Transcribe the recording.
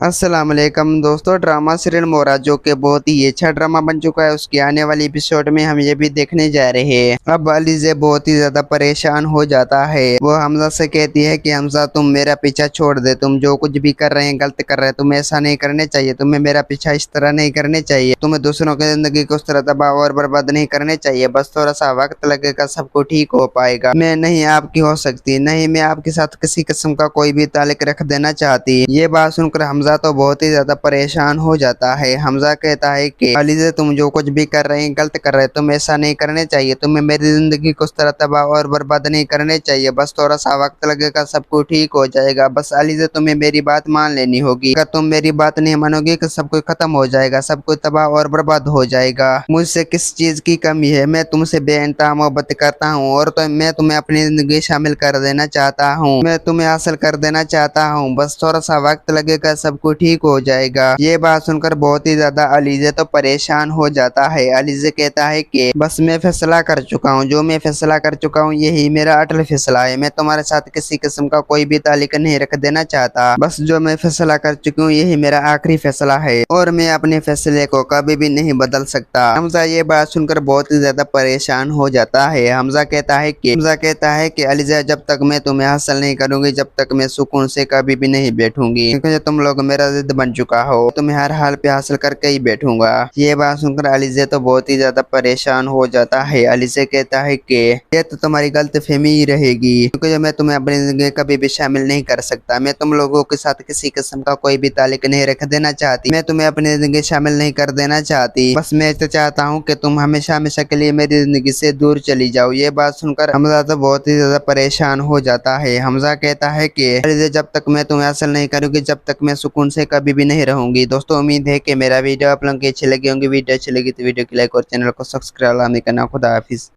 अस्सलाम वालेकुम दोस्तों, ड्रामा सीरियल मोरा जो कि बहुत ही अच्छा ड्रामा बन चुका है, उसकी आने वाली एपिसोड में हम ये भी देखने जा रहे हैं। अब अलीज़े बहुत ही ज्यादा परेशान हो जाता है। वो हमजा से कहती है कि हमजा तुम मेरा पीछा छोड़ दे, तुम जो कुछ भी कर रहे हैं गलत कर रहे हैं, तुम्हें ऐसा नहीं करने चाहिए, तुम्हें मेरा पीछा इस तरह नहीं करने चाहिए, तुम्हें दूसरों की जिंदगी को उस तरह तबाह और बर्बाद नहीं करने चाहिए, बस थोड़ा सा वक्त लगेगा, सब कुछ ठीक हो पाएगा। मैं नहीं आपकी हो सकती, नहीं मैं आपके साथ किसी किस्म का कोई भी ताल्लुक रख देना चाहती। ये बात सुनकर हमजा तो बहुत ही ज्यादा परेशान हो जाता है। हमजा कहता है कि अलीज़े तुम जो कुछ भी कर रहे हैं गलत कर रहे हैं, तुम ऐसा नहीं करने चाहिए, तुम्हें मेरी जिंदगी को उस तरह तबाह और बर्बाद नहीं करने चाहिए, बस थोड़ा सा वक्त लगेगा, सब कुछ ठीक हो जाएगा। बस अलीज़े तुम्हें मेरी बात मान लेनी होगी, अगर तुम मेरी बात नहीं मानोगी तो सब कुछ खत्म हो जाएगा, सब कुछ तबाह और बर्बाद हो जाएगा। मुझसे किस चीज की कमी है? मैं तुमसे बेइंतहा मोहब्बत करता हूँ और तो मैं तुम्हें अपनी जिंदगी शामिल कर देना चाहता हूँ, मैं तुम्हें हासिल कर देना चाहता हूँ, बस थोड़ा सा वक्त लगेगा, सब कुछ ठीक हो जाएगा। ये बात सुनकर बहुत ही ज्यादा अलीज़े तो परेशान हो जाता है। अलीज़े कहता है कि बस मैं फैसला कर चुका हूँ, जो मैं फैसला कर चुका हूँ यही मेरा अटल फैसला है, मैं तुम्हारे साथ किसी किस्म का कोई भी ताल्लुक नहीं रख देना चाहता, बस जो मैं फैसला कर चुकी हूँ यही मेरा आखिरी फैसला है और मैं अपने फैसले को कभी भी नहीं बदल सकता। हमजा ये बात सुनकर बहुत ही ज्यादा परेशान हो जाता है। हमजा कहता है कि अलीज़ा जब तक मैं तुम्हें हासिल नहीं करूंगी, जब तक मैं सुकून से कभी भी नहीं बैठूंगी, क्योंकि तुम लोग मेरा जिद बन चुका हो, तुम्हें हर हाल पे हासिल करके ही बैठूंगा। ये बात सुनकर अलीज़ा तो बहुत ही ज्यादा परेशान हो जाता है। अलीज़ा कहता है कि ये तो तुम्हारी गलतफहमी ही रहेगी, क्योंकि मैं तुम्हें अपनी जिंदगी कभी भी शामिल नहीं कर सकता, मैं तुम लोगों के साथ किसी किस्म का कोई भी ताल्लुक नहीं रख देना चाहती, मैं तुम्हें अपनी जिंदगी शामिल नहीं कर देना चाहती, बस मैं तो चाहता हूँ कि तुम हमेशा हमेशा के लिए मेरी जिंदगी से दूर चली जाओ। ये बात सुनकर हमजा तो बहुत ही ज्यादा परेशान हो जाता है। हमजा कहता है कि अलीज़ा जब तक मैं तुम्हें हासिल नहीं करूंगी, जब तक मैं सुकून से कभी भी नहीं रहूंगी। दोस्तों उम्मीद है कि मेरा वीडियो आप लोगों की अच्छी लगी होंगी। वीडियो अच्छी लगी तो वीडियो को लाइक और चैनल को सब्सक्राइब करना। खुदा हाफिज।